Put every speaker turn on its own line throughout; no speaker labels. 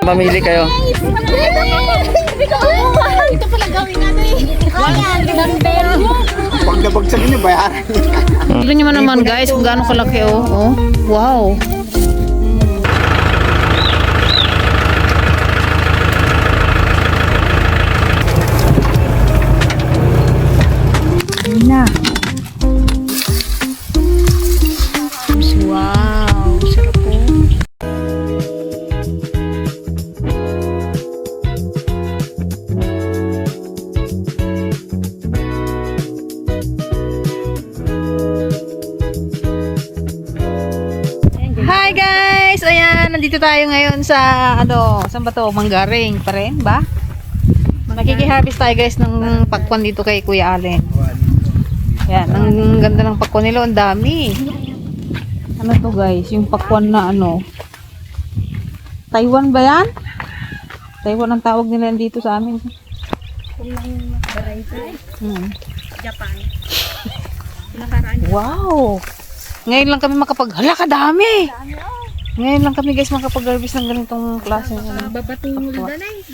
Mamili kayo.
Ito pala gawin natin eh.
Pag nabagsak niyo, bayaran.
Tignan nyo naman guys kung gaano kalaki oh. Oh. Wow. Na. Wow, sarap po. Hi guys! Ayan, nandito tayo ngayon sa saan ba to? Manggaring pa rin ba? Nakiki-harvest tayo guys ng pakwan dito kay Kuya Allen. Ayan, ang ganda ng pakwan nila, ang dami. Ano to guys? Yung pakwan na Taiwan ba yan? Taiwan ang tawag nila dito sa amin.
Japan.
Wow! Ngayon lang kami hala kadami! Ngayon lang kami guys makapag-harvest ng ganitong klase.
Babatungol danay.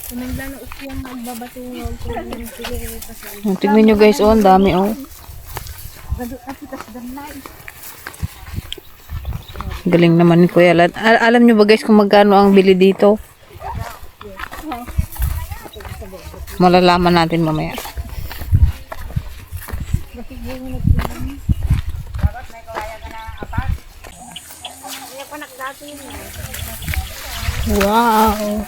Kumanda na ukyang magbabatungol.
Tingnan nyo guys, ang dami Galing naman ni Kuya Allen. Alam nyo ba guys kung magkano ang bili dito? Malalaman natin mamaya. Wow.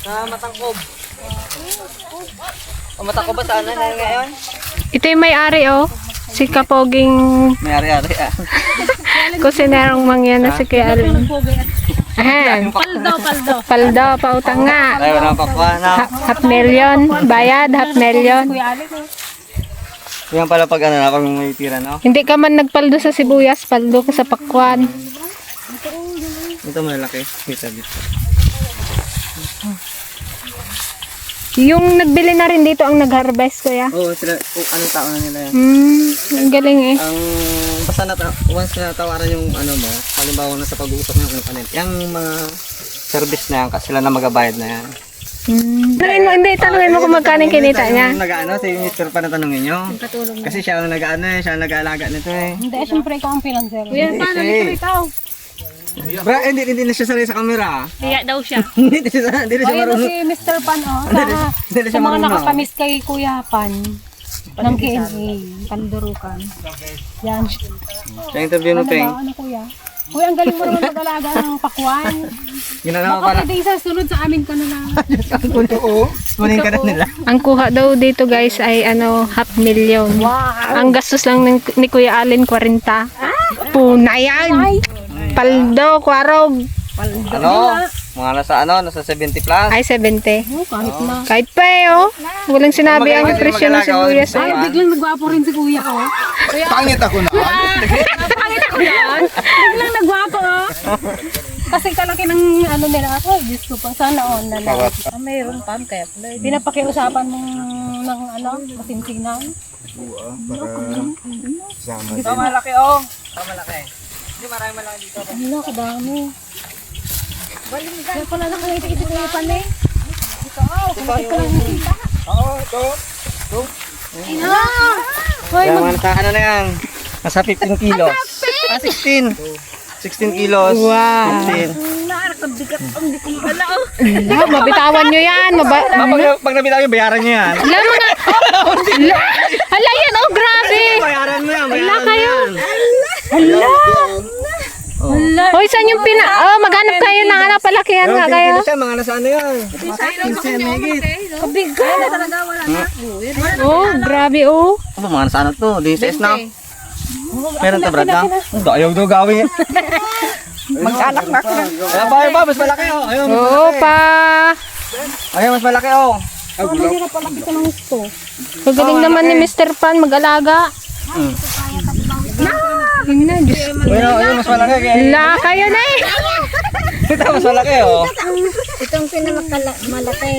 Matangkob. Matangkob ba saan na ngayon?
Ito yung may-ari si Kapoging
May ari-ari
kusinerong mangyan na si Kuya Allen. Paldo, pautang nga.
Tayo na pakwa na.
Half million, bayad, half million.
Yan pala pag pag may tira no?
Hindi ka man nagpaldo sa sibuyas, paldo ka sa pakwan.
Ito malaki. Kita dito.
Yung nagbili na rin dito ang nag-harvest, Kuya.
Oo, sila, anong tao na nila yan.
Ang galing eh.
Ang basta once na tawaran yung mo, halimbawa na sa pag-uusap ng kanin, yung mga service na yan, kasi sila na magabayad na yan.
Tanungin mo kung magkano yung kinita niya.
Si Mr. pa na tanungin nyo. Kasi siya ang siya ang nag-aalaga nito eh.
Hindi, siyempre ikaw ang financier.
Kuya, paano nito ikaw? Bra, hindi na siya sanay sa camera.
Kaya daw siya.
Hindi siya marunong.
Si Mr. Pan, sa mga nakakamiss kay Kuya Pan ng KNA, Pandurukan. Yan.
Siya interview mo, Peng.
Ano Kuya? Kuya, ang galing mo naman mag-alaga ng pakwan.
Ginagawa
Baka
pala.
pwede isa sunod sa amin ka na lang.
Kunin ka na nila.
Ang kuha daw dito guys ay half million. Wow. Ang gastos lang ni Kuya Allen 40. Puna yan. Paldo, kwarog.
Mga nasa 70 plus.
Ay, 70. Kahit pa walang sinabi ang presyo ng sibuyas. Ay, biglang nagwapo rin si Kuya
Pangit ako na.
Pangit ako yan. Biglang nagwapo Kasi kalaki ng nila. Ay, Diyos ko pa. Sana na lang.
Mayroon pa kaya.
Pinapakiusapan mong ng masinsinan.
Ito malaki Ito malaki. Hindi marami malaki dito.
Ano, kadami. Kaya pala nakangiti si Kuya Pan eh.
Ito. Kaya mga na yan. Nasa 15 kilos. 16. 16 kilos.
Wow.
15.
Mabitawan nyo yan.
Pag nabitaw yung bayaran nyo yan.
Hala yan, grabe.
Bayaran mo yan.
Hala kayo. Hoy, saan yung maghanap kayo ng palakihan nga kayo.
Siya, mga nasa yan.
Kabigat. Grabe
Mga nasa to? DSS na. Meron ta brad na? Ayaw daw gawin. Mag-anak na ako. Ayan pa, mas malaki Ayun, Ayun, mas malaki
Magaling naman ni Mr. Pan mag-alaga.
Ayun, mas malaki.
Hala kayo na eh.
Ito, mas malaki
Itong pinakamalaki.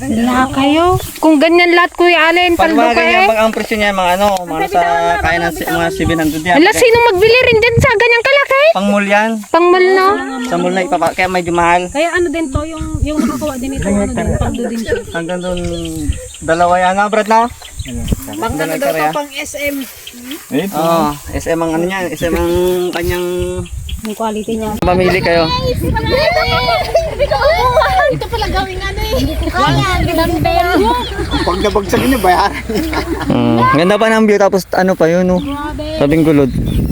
Wala kayo. Kung ganyan lahat, Kuya Allen,
Pag
paldo
mga
ka
ganyan,
eh.
pag ang presyo niya, mga ano, mga sa kaya ng mga 700 yan.
Ala, sino magbili rin dyan sa ganyang kalaki?
Pang mall yan.
Pangmal, no?
Sa mall na kaya medyo mahal.
Kaya ano din to, yung nakakuha din ito, ano din, paldo din siya.
Hanggang doon, dalawa yan na, Brad na?
Pang ano daw to, pang SM.
Oo, SM ang ano niyan, SM ang kanyang
Yung quality niya.
mamili kayo.
Ito pala gawing ano eh. Dumbbell.
Pag nabagsak niya, bayaran.
Ganda pa ng view, tapos ano pa yun, no? Sabing gulod.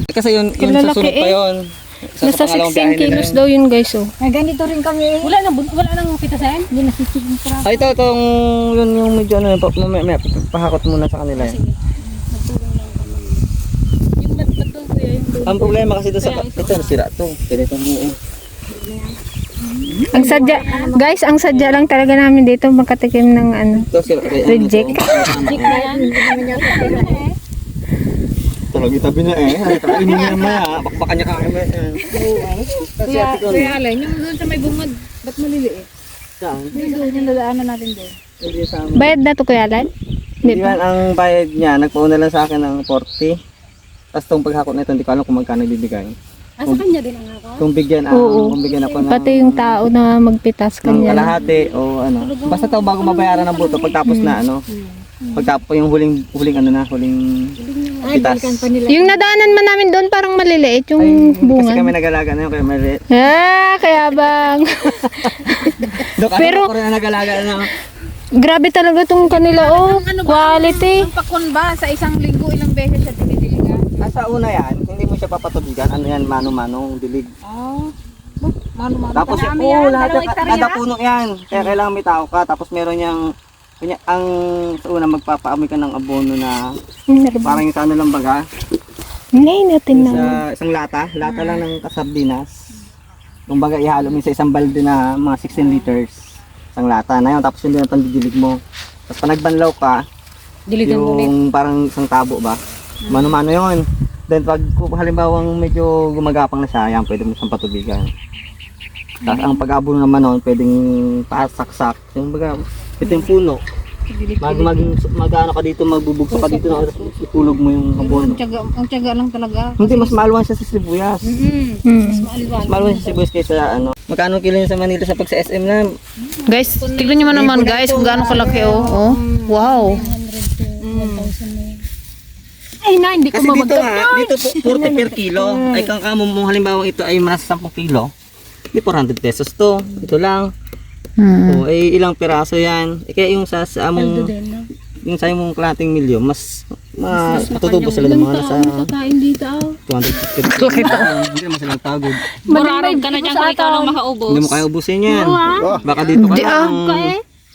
Kasi yun sa
Kalalaki
sunod pa
eh.
yun.
Nasa
pangalawang biyahe
16
nila
kilos
yun.
daw yun, guys, oh.
Ay, ganito rin kami. Wala nang pitasan? Hindi na sisigin sarap.
Ito, itong yun yung medyo ano, may pahakot muna sa kanila.
Yung ba't doon kuya, yung doon.
Ang problema kasi ito sa ito nasira to. Ganito mo.
Ang sadya, guys, ang sadya lang talaga namin dito makatikim ng ano.
Ito sira.
Reject.
Tulog itabi na eh. Ini niya maya, bakbakan niya kami.
Kuya Allen, yung doon sa may bungad, ba't maliliit?
Saan?
Yung doon, yung dadaanan natin doon.
Hindi sa amin.
Bayad na to, Kuya Allen?
Hindi man ang bayad niya, nagpauna lang sa akin ng 40. Tapos itong paghakot na ito, hindi ko alam kung magkano bibigay.
Ah, sa kanya din ang ako?
Kung bigyan,
Oo.
kung bigyan ako ng,
Pati yung tao na magpitas
ng
kanya.
kalahati o ano. Basta to bago mabayaran ng buto, pagtapos na ano. Pagtapos yung huling ano na, huling pitas.
Yung nadaanan man namin doon parang maliliit yung
Kasi
bunga.
kami nag-alaga na yun, kaya maliit.
Kaya bang. Pero-
Pero, na nag-alaga na.
Grabe talaga tong kanila, oh. Quality.
Ang pakwan ba sa isang linggo ilang beses siya dinidiligan?
Sa una yan, hindi mo siya papatubigan. Ano yan, mano-mano, dilig.
Mano-mano.
Tapos, lahat yan, kada puno yan. Kaya kailangan may tao ka. Tapos meron niyang, ang sa una magpapaamoy ka ng abono na parang yung sa ano lang baga.
Ngayon natin na.
Sa isang lata lang ng kasardinas. Kung baga ihalo mo sa isang balde na mga 16 liters. Isang lata na yun. Tapos yun din ang pandidilig mo. Tapos pag nagbanlaw ka,
Diligan mo ulit.
yung parang isang tabo ba? Mano-mano yun. Then pag halimbawa medyo gumagapang na siya, yan pwede mo siyang patubigan. Tapos ang pag-abono naman nun, pwedeng pasaksak. Yung baga, ito yung puno. Mag-ano ka dito, magbubugso ka dito, ipulog mo yung abono.
Ang tiyaga lang talaga.
Hindi, mas maluwan siya sa sibuyas. Mas maluwan siya sa sibuyas kaysa ano. Magkano kilo yun sa Manila sa pag sa SM na?
Guys, tignan nyo naman guys kung gaano kalaki oh. Wow.
Ay na, hindi ko
Kasi dito
mamagkat.
dito po 40 per kilo. Ay kung kamo mo halimbawa ito ay mas 10 kilo. Di 400 pesos to. Ito lang. O ay ilang piraso yan. Kaya yung sa among yung sa imong klating milyo mas matutubos sila ng mga nasa
Kain dito ah.
250. Hindi naman sila pagod.
Mararog ka na dyan kung ikaw lang makaubos.
Hindi mo kaya ubusin yan. Baka dito ka lang.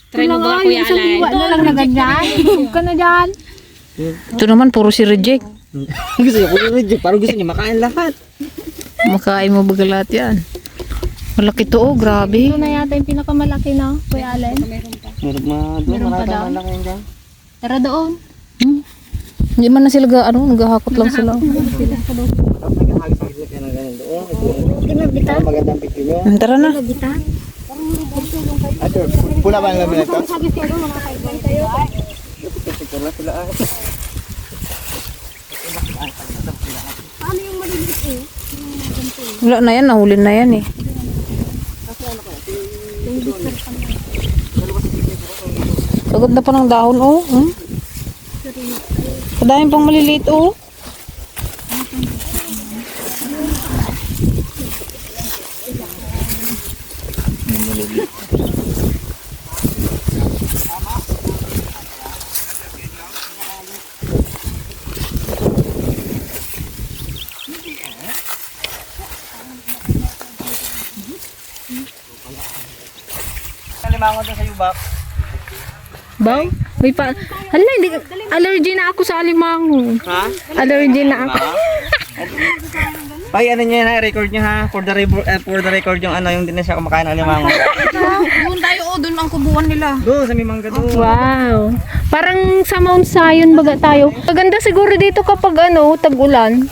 Try mo ba Kuya Allen?
Wala lang na ganyan. Huwag ka na dyan.
Ito naman puro si Reject.
Gusto niya puro reject. Parang gusto niya makain lahat.
Makain mo baga lahat yan. Malaki to oh, grabe.
Ito na yata yung pinakamalaki na, Kuya Allen.
Meron marami pa malaki yan dyan.
Tara doon.
Hindi man na sila naghahakot lang sila.
Tapos nagkahagis-hagis na kayo ng ganun doon. Magandang picture nyo.
Tara na.
Ate, pula ba ang lamin ito?
Picture na sila.
Wala na yan, nahuli na yan eh. Sagad na pa ng dahon oh. Kadaming pang maliliit oh.
Kalimangon doon sa yubak.
Baw? May pa... Hala, hindi... Allergy na ako sa alimango.
Ha?
Allergy na ako.
Ay, ano niya na, record niya ha. For the record yung ano, yung din na siya kumakain ng limango.
Doon tayo oh, doon ang kubuhan nila.
Doon, sa Mimangga doon.
Wow. Parang sa Mount Zion baga tayo. Maganda siguro dito kapag ano, tag-ulan.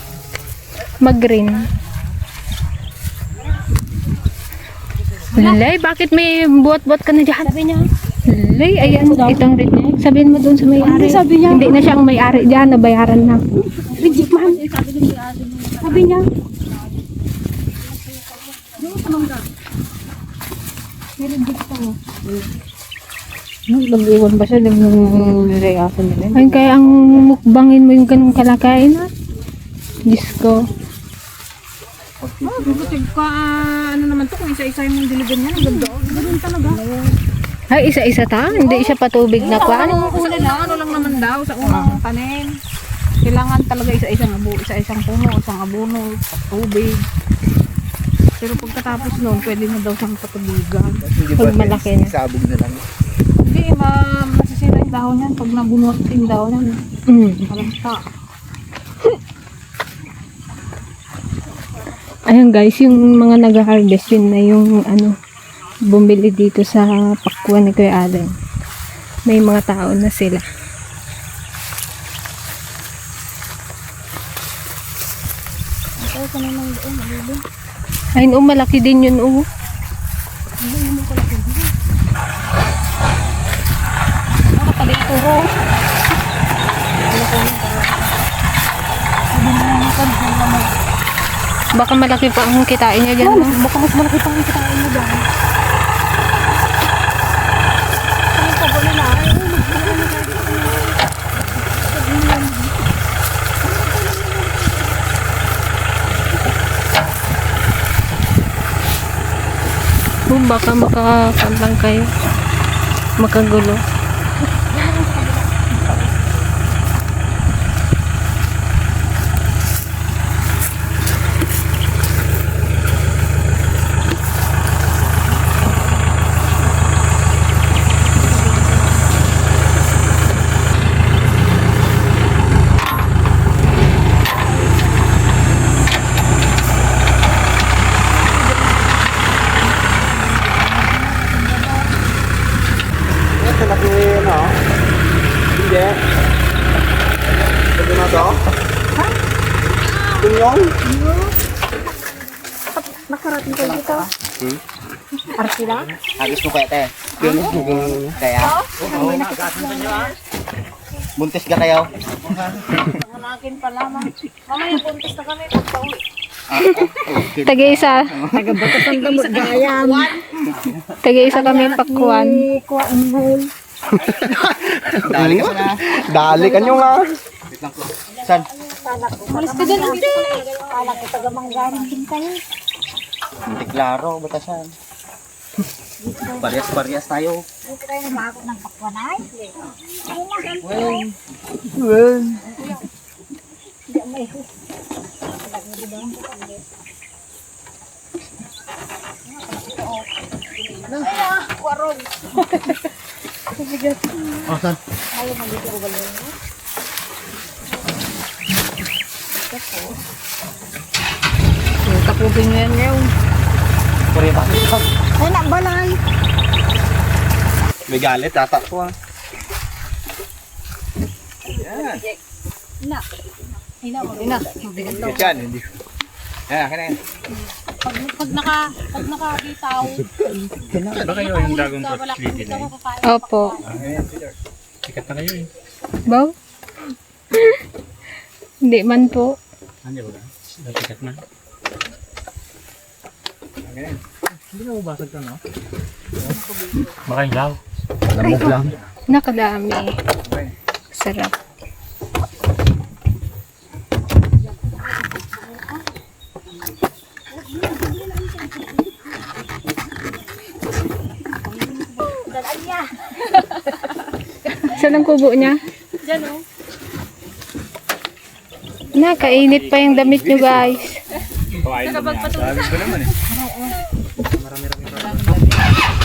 Mag-green. Lalay, bakit may buhat-buhat ka na dyan? Sabi niya. Ray, ayan, itong reject. Sabihin mo dun sa may-ari.
sabi niya?
Hindi na siya ang may-ari dyan, nabayaran na.
Reject man. Sabi niya.
Nag-iwan ba siya ng reaction nila?
Ayun, kaya ang mukbangin mo yung ganung kalakain ha. Diyos ko.
Ano naman to, kung isa-isa yung diligan niya, ang ganda. Ganun talaga.
Ay, isa-isa ta? Hindi siya patubig na kwan?
Una lang, ano lang naman daw sa unang tanim. Kailangan talaga isa-isang isa-isang puno, isang abono, tubig. Pero pagkatapos noon, pwede na daw siyang patubigan.
Pag malaki na.
Sabog na lang.
Hindi, masisira yung dahon yan. Pag nabunot yung dahon yan, malanta.
Ayun guys, yung mga nag-harvest yun na yung ano, bumili dito sa pakwan ni Kuya Allen. May mga tao na sila. Ayun, malaki din yun,
Nakapalituro.
Baka malaki pa ang kitain niya dyan. No?
Baka mas malaki pa ang kitain mo dyan.
Baka makakantang kayo. Makagulo.
Ito laki ano? Hindi. Ito na to? Ha? Tunyong?
Nakarating ko dito. Arsila?
Agis mo kaya te. Kaya? Buntis ka kayo?
Manakin pa lamang. Mamaya buntis na kami pagka-uwi.
Tag-isa.
Gayam.
Tag-isa kami pakwan.
Kuha inhale.
Dali ka na. Dali ka nyo nga. San?
Malis ka dyan, ate. Kala ko taga-manggaring din kayo.
Hindi klaro, batasan. Parehas-parehas tayo.
Hindi kayo na ako ng pakwanay.
Well. Asan?
Tapugin mo yan ngayon.
Parehas.
Ay, nabalay.
May galit, tata ko ah. Yan, hindi. Yan, akin na yan.
Pag nakabitaw.
Ba kayo yung dragon fruit sleepy na yun?
Opo.
Sikat na kayo eh.
Baw? Hindi man po.
Ano ba? Sikat na. Hindi na mabasag ka no? Baka yung law.
Lamog lang.
Nakadami. Sarap. Saan ang kubo niya?
Diyan, oh.
Nakainit pa yung damit nyo guys.
Kawain mo niya. Sabi ko naman eh.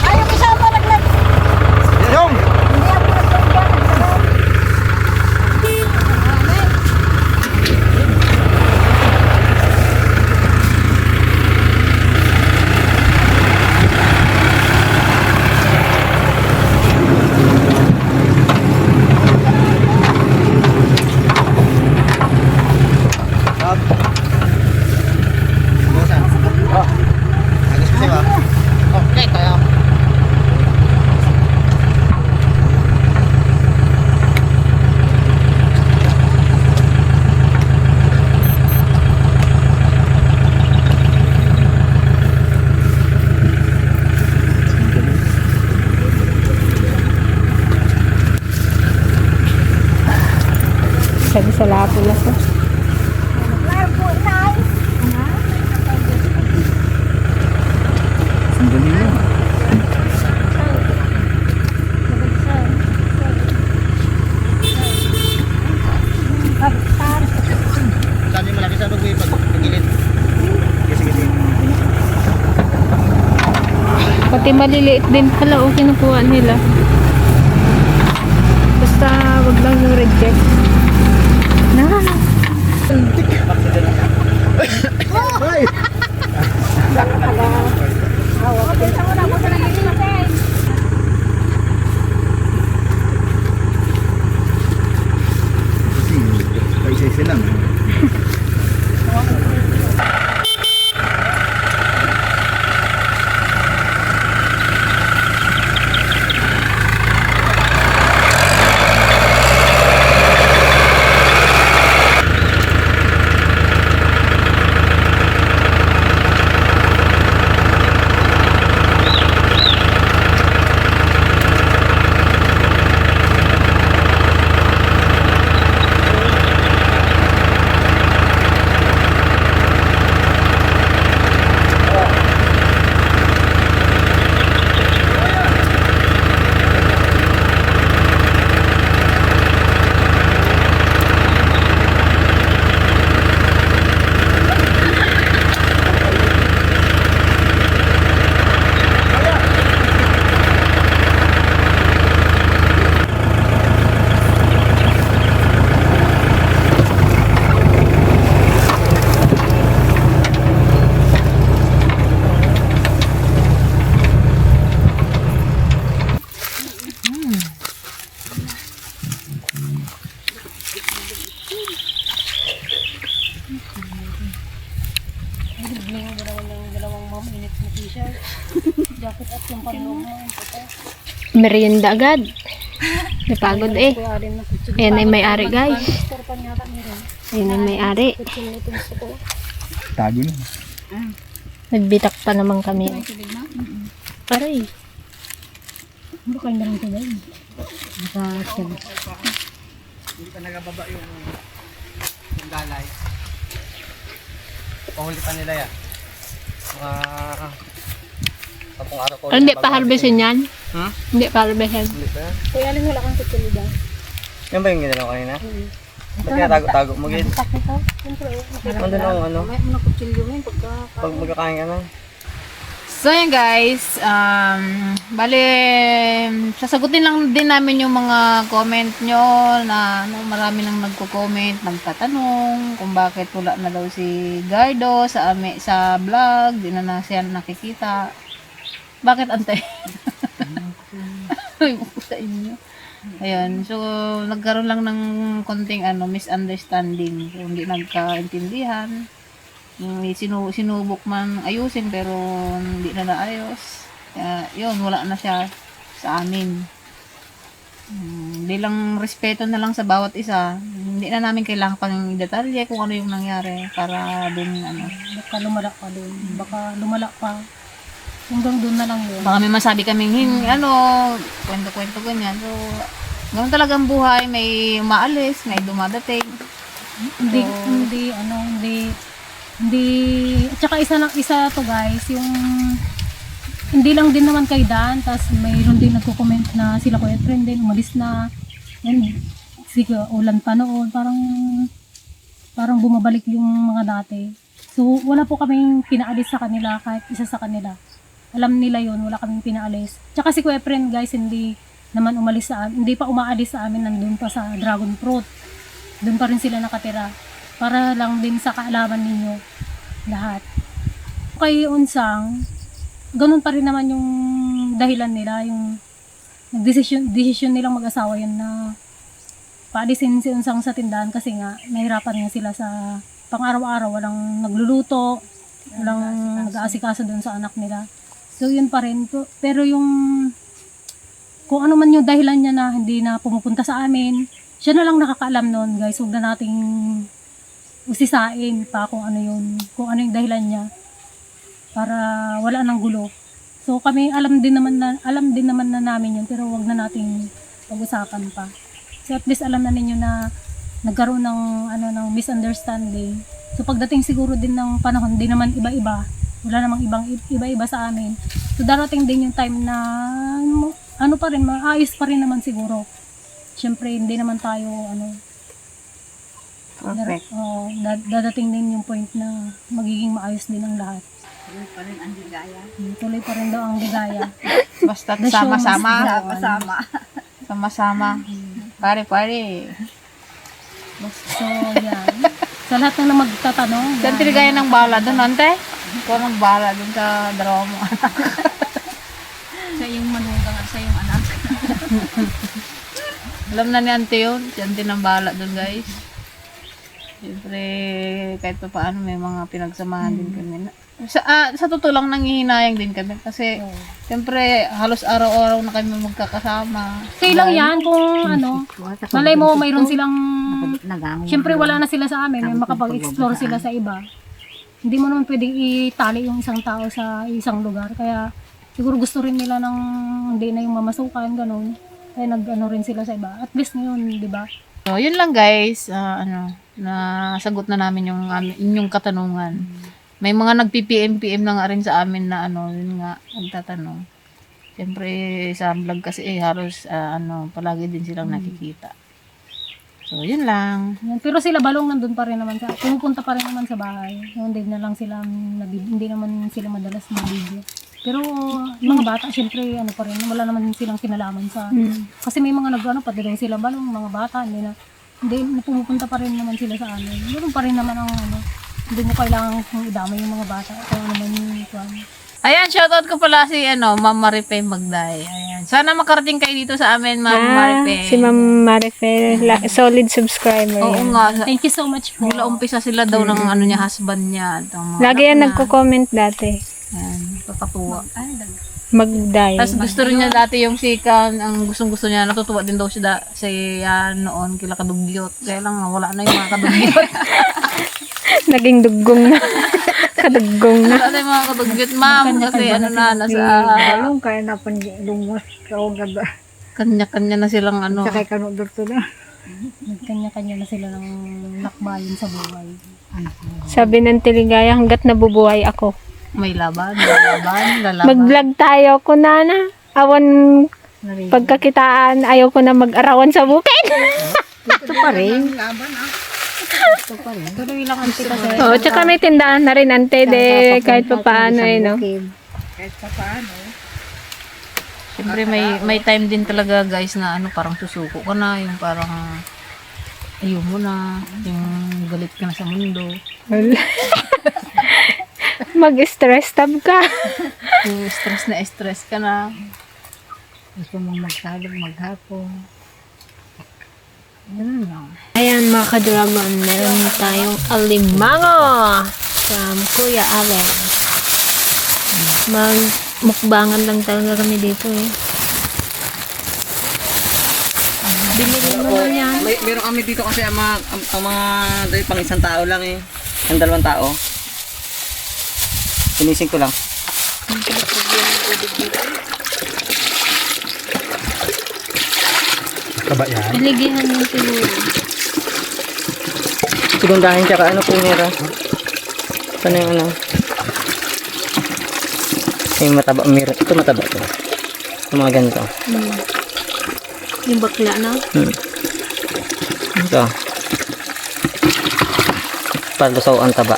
Ayaw ko siya pa naglag.
Yung!
Hindi ako naglag.
Sabi sa lapo-las.
Sandali mo.
Saan yung malaki sa bagay pag-gilid? Sige.
Pati maliliit din pala o kinukuha nila. Basta wag lang yung reject. Na.
Isa-isa lang.
Merienda agad. Napagod eh. Ayan ay may-ari guys. Ayan ay may-ari.
Tago na.
Nagbitak pa naman kami. Aray.
Muro kayo na lang ito guys.
Hindi pa nagababa yung dalay. Pahuli pa nila yan. Mga tapong araw ko.
Hindi pa harvestin yan?
Hmm?
Hindi pa harvestin.
Hindi pa yan.
Kuya Alin, wala kang kutsilyo dyan.
Yan ba yung ginalaw kanina? Ba't kaya tago-tago mo gid?
Tak ito. Siyempre,
Nandun ang ano,
may mga kutsilyo ngayon pagka...
pag magkakain ka na.
So yan guys, bale, sasagutin lang din namin yung mga comment nyo na marami nang nagko-comment, nagtatanong kung bakit wala na daw si Gardo sa vlog, di na siya nakikita. Bakit antay? Ay, sa inyo. Ayun, so nagkaroon lang ng konting misunderstanding, so, hindi nagkaintindihan. Sinubok man ayusin pero hindi na naayos. Kaya yun, wala na siya sa amin. Hindi lang respeto na lang sa bawat isa. Hindi na namin kailangan pang detalye kung ano yung nangyari para din
Baka lumala pa doon. Baka lumala pa. Hanggang doon na lang yun.
baka may masabi kaming kwento-kwento ganyan. So, ganun talagang buhay, may umaalis, may dumadating.
At saka isa to guys, yung hindi lang din naman kay Dan, tas mayroon din nagko-comment na sila Kuya Friend din, umalis na. And sige, ulan pa noon, parang bumabalik yung mga dati. So wala po kaming pinaalis sa kanila, kahit isa sa kanila. Alam nila yun, wala kaming pinaalis. Tsaka si Kuya Friend guys, hindi pa umaalis sa amin, nandun pa sa Dragon Fruit. Doon pa rin sila nakatira. Para lang din sa kaalaman ninyo lahat. Kay Unsang, ganun pa rin naman yung dahilan nila, yung decision nilang mag-asawa yun na paalisin si Unsang sa tindahan kasi nga nahirapan nga sila sa pang-araw-araw, walang nagluluto, walang nag-aasikaso doon sa anak nila. So yun pa rin. Pero yung kung ano man yung dahilan niya na hindi na pumupunta sa amin, siya na lang nakakaalam noon guys. Huwag na nating usisain pa kung ano yung dahilan niya para wala nang gulo. So kami alam din naman na namin yun, pero wag na nating pag-usapan pa. So at least alam na ninyo na nagkaroon ng ng misunderstanding. So pagdating siguro din ng panahon, di naman iba-iba. Wala namang iba-iba sa amin. So darating din yung time na pa rin, maayos pa rin naman siguro. Siyempre hindi naman tayo
Perfect.
dadating din yung point na magiging maayos din ang lahat. Tuloy pa rin ang ligaya. Tuloy pa rin daw ang ligaya.
Basta
The show must
sama-sama.
go on.
Sama-sama. Pare-pare.
So, yan. Sa lahat ng magtatanong,
Saan tiligaya ng bala doon, ante? Ikaw ang bala doon sa dalawa mo.
siya yung manugang at siya yung anak.
Alam na ni ante yun. Si ante ng bala doon, guys. Siyempre, kahit pa paano may mga pinagsamahan din kami. Sa totoo lang nanghihinayang din kami kasi siyempre halos araw-araw na kami magkakasama.
Okay lang yan kung malay mo mayroon silang, siyempre wala na sila sa amin, may makapag-explore sila sa iba. Hindi mo naman pwedeng itali yung isang tao sa isang lugar. Kaya siguro gusto rin nila ng hindi na yung mamasukan, ganun. Kaya rin sila sa iba. At least ngayon, di ba?
So, yun lang guys. Nasagot na namin yung inyong katanungan. May mga nagpi-PM na nga rin sa amin na yun nga, nagtatanong. Siyempre, sa vlog kasi halos palagi din silang nakikita. So, yun lang.
Yan. Pero sila balong nandun pa rin naman pumupunta pa rin naman sa bahay. Hindi na lang sila, hindi naman sila madalas mag-video. Pero mga bata, siyempre, pa rin, wala naman silang kinalaman sa, kasi may mga pati daw sila balong, mga bata, hindi pumupunta pa rin naman sila sa amin. Meron pa rin naman ang hindi mo kailangan kung idamay yung mga bata. Kung ano man yung
Ayan, shoutout ko pala si Ma'am Marife Magday. Ayan. Sana makarating kayo dito sa amin, Ma'am Marife.
Si Ma'am Marife, solid subscriber.
Oo
yan.
nga.
Thank you so much po.
Mula umpisa sila daw ng niya, husband niya.
Lagi yan nagko-comment dati.
Ayan, papatuwa.
Magday.
Tapos gusto rin niya dati yung sikan, ang gustong-gusto niya, natutuwa din daw siya noon kila kadugyot. Kaya lang wala na yung mga kadugyot.
Naging dugong na. Kadugong na.
Wala na yung mga kadugyot, ma'am. Kasi nasa...
Balong kaya na lumos sa gaba.
Kanya-kanya na silang
Sakay kanudor to na.
Nagkanya-kanya na sila ng lakbayin sa buhay.
Sabi ng Tiligaya, hanggat nabubuhay ako.
may laban, lalaban.
Mag-vlog tayo ko na. Awan pagkakitaan, ayaw ko na mag-arawan sa bukid.
Ito pa rin.
Tuloy lang ang tika sa
Oo, tsaka may tindahan na rin, ante, de, kahit pa paano, no?
Siyempre may time din talaga guys na parang susuko ka na, yung parang ayaw mo na, yung galit ka na sa mundo.
Mag-stress tab ka.
Yung stress ka na.
Gusto mong magsalog, maghapon.
Ayan mga ka-dragon, meron tayong alimango from Kuya Allen. Magmukbangan lang talaga kami dito eh. Binili mo na yan.
Meron kami dito kasi ang mga dahil pang isang tao lang eh. Ang 2 tao. Finising ko lang.
Taba yan.
Naligihan mo siguro.
Sigundahin tsaka ano po nira. Ano yung ano? Yung mataba. Ito mataba to. Yung mga ganito.
Yung bakla na.
Ito. Palusaw ang taba.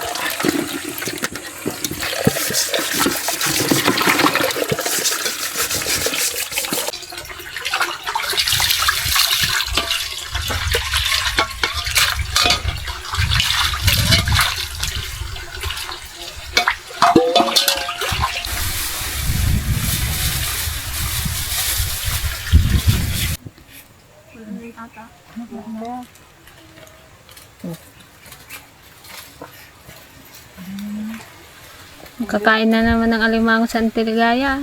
Kakain na naman ng alimango sa Antiligaya.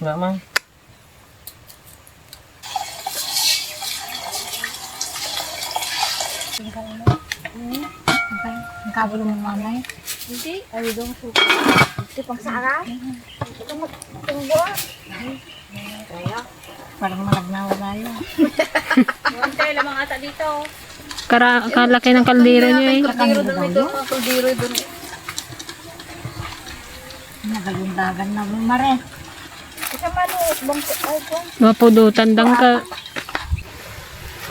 Wala man.
Ang kabalo ng mamay. Hindi. Ay, doon po. Ito pang sara. Ito magtunggo. Parang malagnawa tayo.
Kalaki ng kaldero niyo eh.
Kaldero doon ito. Kaldero doon.
Nagagundagan na mo, Mare. Isa maluot, bangko. Ay, po.
Mapudutan dang ka.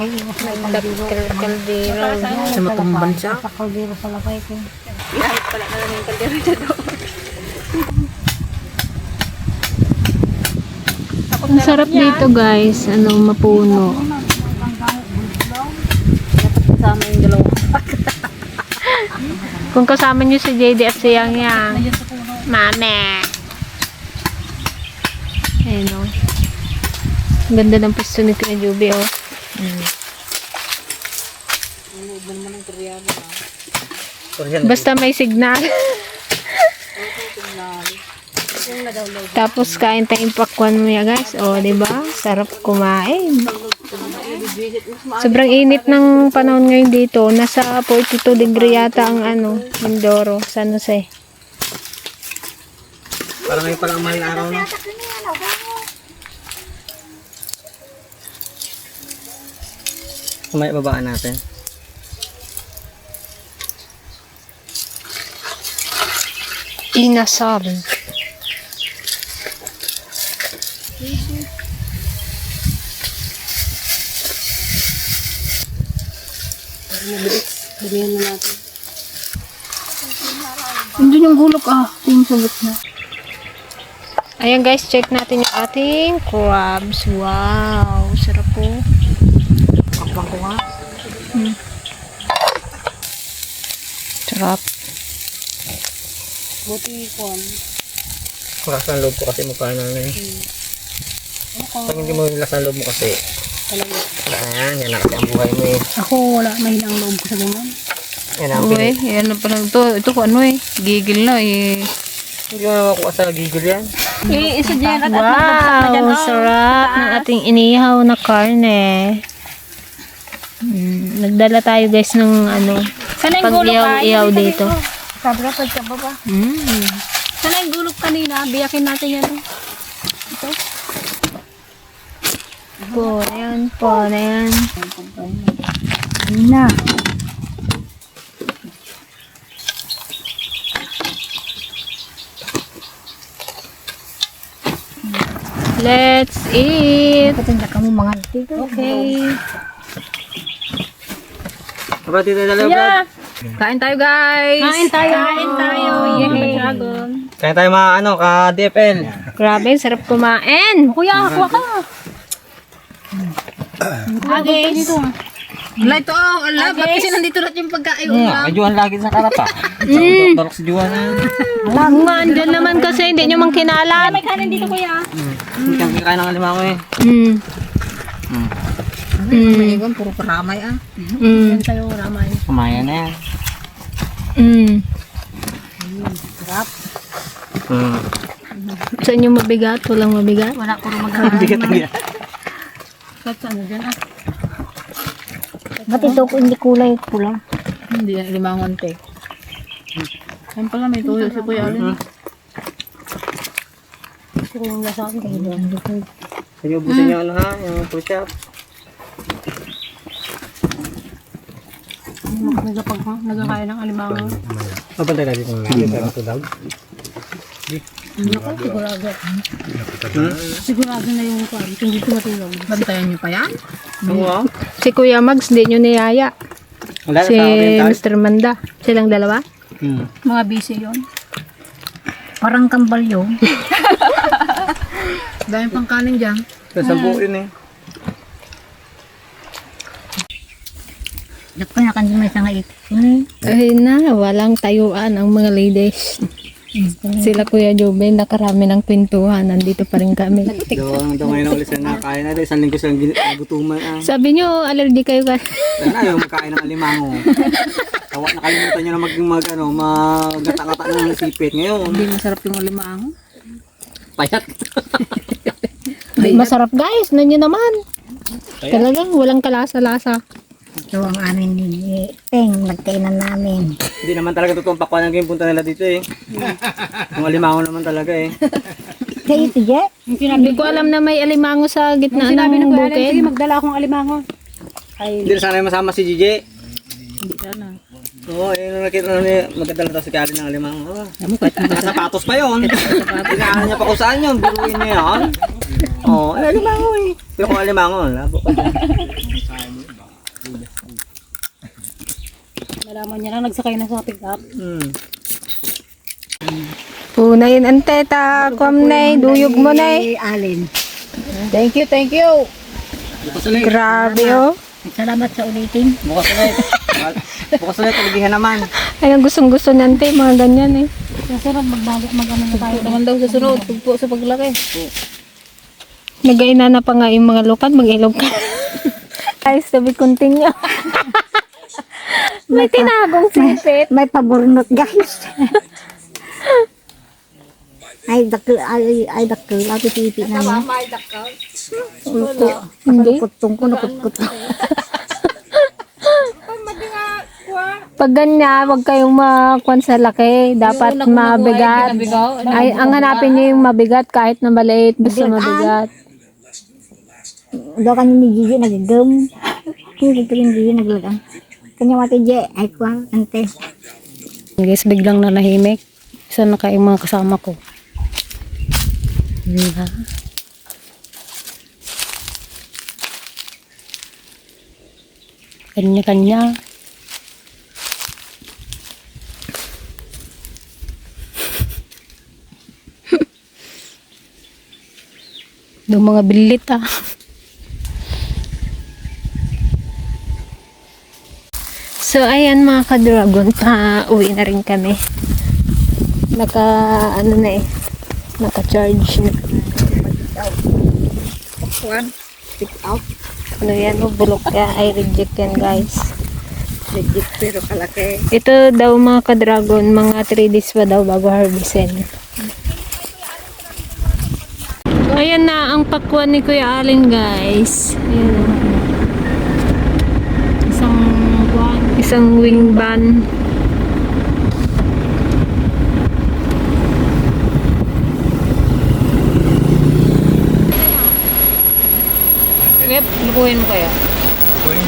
Ay, mas may kaldero.
Kaldero.
Sa matang bansa.
Sa kaldero sa labay ko.
Ang sarap dito guys. Ano, mapuno.
Kasama yung dalawa.
Kung kasama niyo si JD at si Yang Yang. Mame. Ayun o. Ang ganda ng pwesto ni Kuya Juby oh. Basta may signal. Tapos kain tayong pakwan mo ya guys. O, diba? Sarap kumain. Sobrang init ng panahon ngayon dito. Nasa 42 degree yata ang ano, Mindoro, San Jose.
Parang ngayon pala ang maling araw na. Kumaya babaan natin.
Inasal. Andun yung gulok yung sagot na. Ayan guys, check natin yung ating crabs. Wow, sarap po.
Kapang ko nga.
Sarap.
Buti ko.
Lakas ng loob ko kasi mukha na ngayon. Pag hindi mo lakas ng loob mo kasi. Yan na kasi ang buhay mo eh.
Ako wala, mahilang loob ko sa ganyan.
Yan ang
Uy, yan na pala ito. Ito ko ano eh. Gigil na eh.
Hindi mo makuha sa gigil yan.
Isa dyan at
Wow, sarap ng ating inihaw na karne. Nagdala tayo guys ng ano, pag-ihaw-ihaw dito.
Sabi ka, pagkababa.
Sana yung gulog kanina, biyakin natin yan.
Po na yan.
Na.
Let's eat!
Patinda ka mo mga dito.
Okay.
Kapag dito dalawa vlog.
Kain tayo guys.
Kain tayo. Yay. Dragon.
Kaya tayo mga ano, ka-DFL.
Grabe, sarap kumain.
Kuya, kuha ka.
Guys.
Wala ito. Wala. Ba't kasi nandito lahat yung pagkain?
May Juan lagi sa karapa. Balok si Juan na.
Andyan naman kasi, hindi nyo mang kinalat.
May kanin dito kuya.
Hindi kang kikain ng alimango eh.
May iwan. Puro paramay ah.
Yan tayo ramay.
Kumaya na yan.
Sa inyo mabigat? Walang mabigat?
Wala ko rin mag-aaral.
Bigat ang yan.
Kahit saan dyan
Ba't ito ko hindi kulay pulang?
Hindi yan. Limangon te. Yan pala may tuyo si Kuya Alin.
Gusto ko yung lasa akin.
Sige, ubusin niyo ano ha, yung fruit shop.
Nagkakain ng alimango.
Mapantay natin kung ito daw.
Sigurado na yung kwan. Hindi ko matulog.
Bantayan niyo pa yan?
Oo.
Si Kuya Mags, hindi nyo niyaya.
Wala
Si
sa oriental.
Mr. Manda. Silang dalawa?
Mga busy yun.
Parang kambal yun.
Dahil pang kanin dyan.
Sa buuin eh.
Naku na kanina may sanga ito.
Ay na, walang tayuan ang mga ladies. Sila Kuya Joben, nakarami ng kwentuhan. Nandito pa rin kami.
Doon ngayon na ulit sila nakakain natin. Isang linggo silang gutuman.
Sabi nyo, allergy kayo ka.
Sana yung magkain ng alimango. Tawa, nakalimutan nyo na magata-kata ng sipit. Ngayon,
Hindi masarap yung alimango.
payat.
Masarap guys, nanyo naman. Talagang walang kalasa-lasa.
Ito ang amin ni Peng, nagkainan namin.
Hindi naman talaga totoong pakwan ang punta nila dito eh. Yung alimango naman talaga eh.
Kaya ito, Je?
Hindi ko alam na may alimango sa gitna
Sinabi
ng
na Kuya Alin, sige
bukid.
magdala akong alimango.
Hindi na sana masama si Gigi.
Hindi sana.
Oo, nung nakita na niya, magdala daw si Kali ng alimang. Oh. Nakasapatos pa yun. Pinaanan niya pa kung saan yun. Biruin niya yun. Oo, alimango eh. Pero kung alimango, labo pa dyan.
Nalaman niya lang nagsakay na sa pick up.
Punayin ang teta, kuam nay, duyog mo nay.
Thank you, thank you.
Bukas ulit.
Grabe oh.
Salamat sa ulitin.
Bukas ulit. Bukas ulit, talagihan naman.
Ay, ang gustong-gusto niyan te, mga ganyan eh.
Kasunod mag-ano na tayo.
Ito naman daw sa sunod, pagpo sa paglaki.
Nagaina na pa nga yung mga lukan, mag-ilog ka. Guys, sabi continue. May tinagong sipit.
May paburnot guys. Ay dakkel lagi pipi na niya.
Hindi.
Kutong ko nakutkuto.
Pag ganyan, wag kayong makuan sa laki. Dapat mabigat. Ay, ang hanapin niyo yung mabigat kahit na maliit. Basta mabigat.
Do kan ni Gigi nagagam. Kini rin Gigi naglagang. Kanya mati je ay kwa ante.
Guys, biglang nanahimik. Isa na kayong mga kasama ko. Diba? Kanya-kanya. Yung mga bilit ah.
So, ayan mga ka-dragon, pa-uwi na rin kami. Ano na eh. Naka-charge na.
Pick out.
Ano yan, bulok ka. Ay, reject yan guys.
Legit pero kalaki.
Ito daw mga ka-dragon, mga 3 days pa daw bago harvestin. Ayan na ang pakwan ni Kuya Alin guys. Ayan. Isang wing ban.
Yep, lukuhin mo kaya.
Kuya.